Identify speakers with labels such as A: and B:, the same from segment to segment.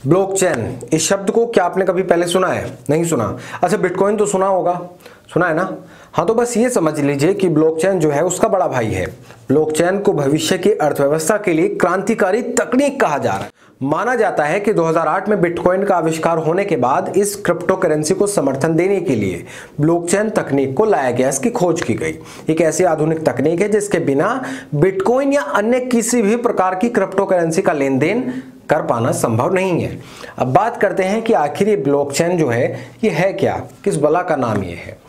A: Blockchain, इस शब्द को क्या आपने कभी पहले सुना है? नहीं सुना। अच्छा, बिटकॉइन तो सुना होगा, सुना है ना? हाँ, तो बस ये समझ लीजिए कि ब्लॉकचेन जो है उसका बड़ा भाई है। ब्लॉकचेन को भविष्य की अर्थव्यवस्था के लिए क्रांतिकारी तकनीक कहा जा रहा है। माना जाता है कि 2008 में बिटकॉइन का आविष्कार होने के बाद इस क्रिप्टो करेंसी को समर्थन देने के लिए ब्लॉकचेन तकनीक को लाया गया, इसकी खोज की गई। एक ऐसी आधुनिक तकनीक है जिसके बिना बिटकॉइन या अन्य किसी भी प्रकार की क्रिप्टो करेंसी का लेन देन कर पाना संभव नहीं है। अब बात करते हैं कि आखिर ये ब्लॉकचेन जो है ये है क्या, किस बला का नाम ये है।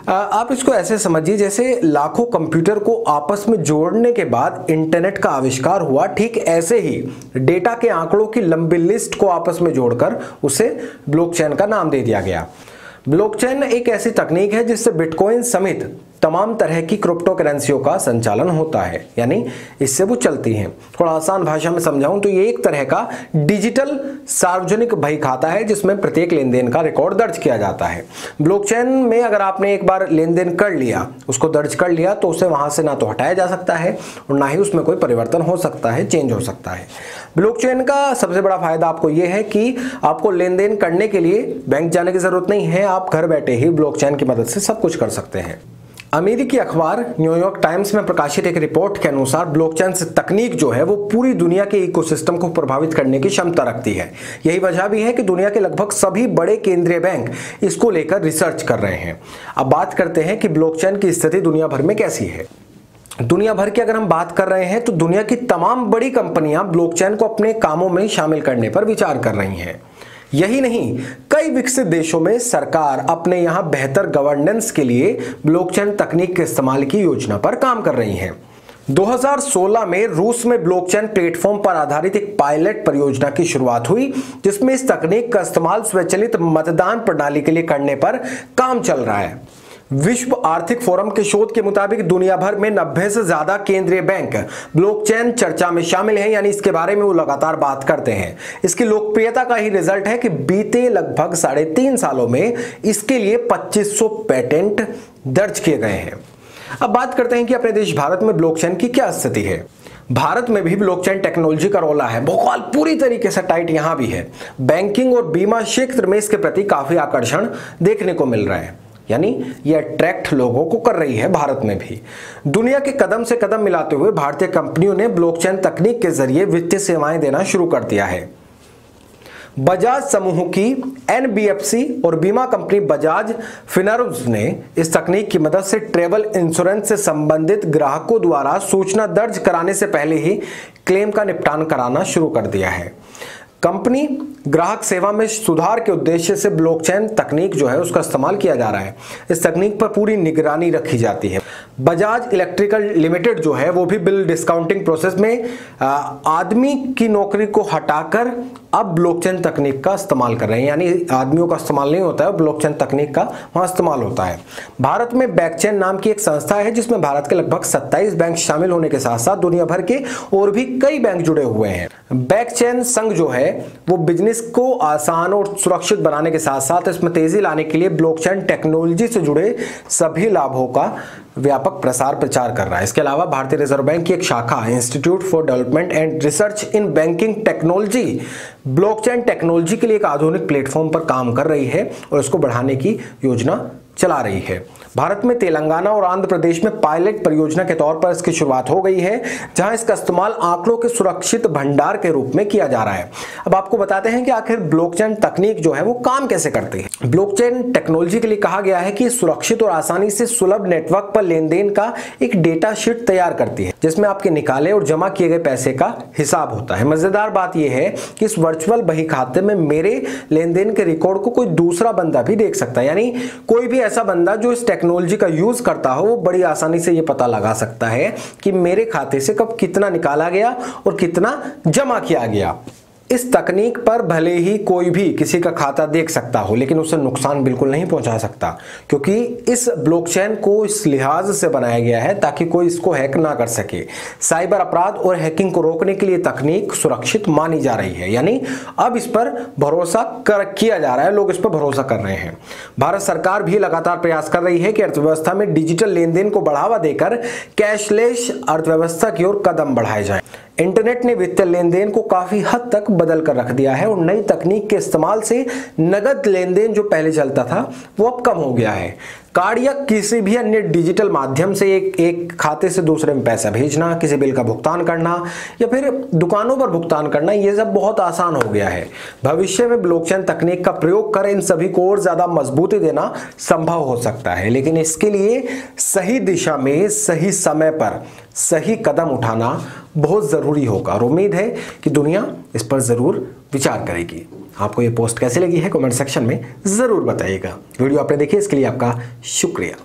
A: आप इसको ऐसे समझिए जैसे लाखों कंप्यूटर को आपस में जोड़ने के बाद इंटरनेट का आविष्कार हुआ, ठीक ऐसे ही डेटा के आंकड़ों की लंबी लिस्ट को आपस में जोड़कर उसे ब्लॉकचेन का नाम दे दिया गया। ब्लॉकचेन एक ऐसी तकनीक है जिससे बिटकॉइन समेत तमाम तरह की क्रिप्टो करेंसियों का संचालन होता है, यानी इससे वो चलती हैं। थोड़ा आसान भाषा में समझाऊं तो ये एक तरह का डिजिटल सार्वजनिक बही खाता है जिसमें प्रत्येक लेन देन का रिकॉर्ड दर्ज किया जाता है। ब्लॉकचेन में अगर आपने एक बार लेन देन कर लिया, उसको दर्ज कर लिया, तो उसे वहां से ना तो हटाया जा सकता है और ना ही उसमें कोई परिवर्तन हो सकता है, चेंज हो सकता है। ब्लॉकचेन का सबसे बड़ा फायदा आपको यह है कि आपको लेन देन करने के लिए बैंक जाने की जरूरत नहीं है, आप घर बैठे ही ब्लॉकचेन की मदद से सब कुछ कर सकते हैं। अमेरिकी अखबार न्यूयॉर्क टाइम्स में प्रकाशित एक रिपोर्ट के अनुसार ब्लॉकचेन तकनीक जो है वो पूरी दुनिया के इकोसिस्टम को प्रभावित करने की क्षमता रखती है। यही वजह भी है कि दुनिया के लगभग सभी बड़े केंद्रीय बैंक इसको लेकर रिसर्च कर रहे हैं। अब बात करते हैं कि ब्लॉकचेन की स्थिति दुनिया भर में कैसी है। दुनिया भर की अगर हम बात कर रहे हैं तो दुनिया की तमाम बड़ी कंपनियां ब्लॉकचेन को अपने कामों में शामिल करने पर विचार कर रही हैं। यही नहीं, कई विकसित देशों में सरकार अपने यहां बेहतर गवर्नेंस के लिए ब्लॉकचेन तकनीक के इस्तेमाल की योजना पर काम कर रही हैं। 2016 में रूस में ब्लॉकचेन प्लेटफॉर्म पर आधारित एक पायलट परियोजना की शुरुआत हुई जिसमें इस तकनीक का इस्तेमाल स्वचालित मतदान प्रणाली के लिए करने पर काम चल रहा है। विश्व आर्थिक फोरम के शोध के मुताबिक दुनिया भर में 90 से ज्यादा केंद्रीय बैंक ब्लॉकचेन चर्चा में शामिल हैं, यानी इसके बारे में वो लगातार बात करते हैं। इसकी लोकप्रियता का ही रिजल्ट है कि बीते लगभग 3.5 सालों में इसके लिए 2500 पेटेंट दर्ज किए गए हैं। अब बात करते हैं कि अपने देश भारत में ब्लॉकचेन की क्या स्थिति है। भारत में भी ब्लॉकचेन टेक्नोलॉजी का रोला है, भोपाल पूरी तरीके से टाइट यहां भी है। बैंकिंग और बीमा क्षेत्र में इसके प्रति काफी आकर्षण देखने को मिल रहा है, यानी ये अट्रैक्ट लोगों को कर रही है। भारत में भी दुनिया के कदम से कदम मिलाते हुए भारतीय कंपनियों ने ब्लॉकचेन तकनीक के जरिए वित्तीय सेवाएं देना शुरू कर दिया है। बजाज समूह की एनबीएफसी और बीमा कंपनी बजाज फिनर्व्स ने इस तकनीक की मदद से ट्रैवल इंश्योरेंस से संबंधित ग्राहकों द्वारा सूचना दर्ज कराने से पहले ही क्लेम का निपटान कराना शुरू कर दिया है। कंपनी ग्राहक सेवा में सुधार के उद्देश्य से ब्लॉकचेन तकनीक जो है उसका इस्तेमाल किया जा रहा है। इस तकनीक पर पूरी निगरानी रखी जाती है। बजाज इलेक्ट्रिकल लिमिटेड जो है वो भी बिल डिस्काउंटिंग प्रोसेस में आदमी की नौकरी को हटाकर अब ब्लॉकचेन तकनीक का इस्तेमाल कर रहे हैं, यानी आदमियों का इस्तेमाल नहीं होता है, ब्लॉकचेन तकनीक का वहां इस्तेमाल होता है। भारत में बैकचेन नाम की एक संस्था है जिसमें भारत के लगभग 27 बैंक शामिल होने के साथ साथ दुनिया भर के और भी कई बैंक जुड़े हुए हैं। बैकचेन संघ जो है वो बिजनेस को आसान और सुरक्षित बनाने के साथ साथ इसमें तेजी लाने के लिए ब्लॉकचेन टेक्नोलॉजी से जुड़े सभी लाभों का व्यापक प्रसार प्रचार कर रहा है। इसके अलावा भारतीय रिजर्व बैंक की एक शाखा institute for development and research in banking technology blockchain technology के लिए एक आधुनिक प्लेटफॉर्म पर काम कर रही है और इसको बढ़ाने की योजना चला रही है। भारत में तेलंगाना और आंध्र प्रदेश में पायलट परियोजना के तौर पर इसकी शुरुआत हो गई है, जहां इसका इस्तेमाल आंकड़ों के सुरक्षित भंडार के रूप में किया जा रहा है। अब आपको बताते हैं कि आखिर ब्लॉकचेन तकनीक जो है वो काम कैसे करती है। ब्लॉकचेन टेक्नोलॉजी के लिए कहा गया है कि सुरक्षित और आसानी से सुलभ नेटवर्क पर लेन देन का एक डेटा शीट तैयार करती है जिसमें आपके निकाले और जमा किए गए पैसे का हिसाब होता है। मजेदार बात यह है कि इस वर्चुअल बही खाते में मेरे लेन देन के रिकॉर्ड को कोई दूसरा बंदा भी देख सकता है, यानी कोई भी ऐसा बंदा जो इस टेक्नोलॉजी का यूज करता हो वो बड़ी आसानी से ये पता लगा सकता है कि मेरे खाते से कब कितना निकाला गया और कितना जमा किया गया। इस तकनीक पर भले ही कोई भी किसी का खाता देख सकता हो लेकिन उसे नुकसान बिल्कुल नहीं पहुंचा सकता, क्योंकि इस ब्लॉकचेन को इस लिहाज से बनाया गया है ताकि कोई इसको हैक ना कर सके। साइबर अपराध और हैकिंग को रोकने के लिए तकनीक सुरक्षित मानी जा रही है, यानी अब इस पर भरोसा किया जा रहा है, लोग इस पर भरोसा कर रहे हैं। भारत सरकार भी लगातार प्रयास कर रही है कि अर्थव्यवस्था में डिजिटल लेन देन को बढ़ावा देकर कैशलेस अर्थव्यवस्था की ओर कदम बढ़ाए जाए। इंटरनेट ने वित्तीय लेन देन को काफी हद तक बदल कर रख दिया है और नई तकनीक के इस्तेमाल से नगद लेन देन जो पहले चलता था वो अब कम हो गया है। कार्ड या किसी भी अन्य डिजिटल माध्यम से एक खाते से दूसरे में पैसा भेजना, किसी बिल का भुगतान करना या फिर दुकानों पर भुगतान करना, ये सब बहुत आसान हो गया है। भविष्य में ब्लॉकचेन तकनीक का प्रयोग कर इन सभी को और ज्यादा मजबूती देना संभव हो सकता है, लेकिन इसके लिए सही दिशा में सही समय पर सही कदम उठाना बहुत जरूरी होगा और उम्मीद है कि दुनिया इस पर जरूर विचार करेगी। आपको ये पोस्ट कैसी लगी है कमेंट सेक्शन में जरूर बताइएगा। वीडियो आपने देखी इसके लिए आपका शुक्रिया।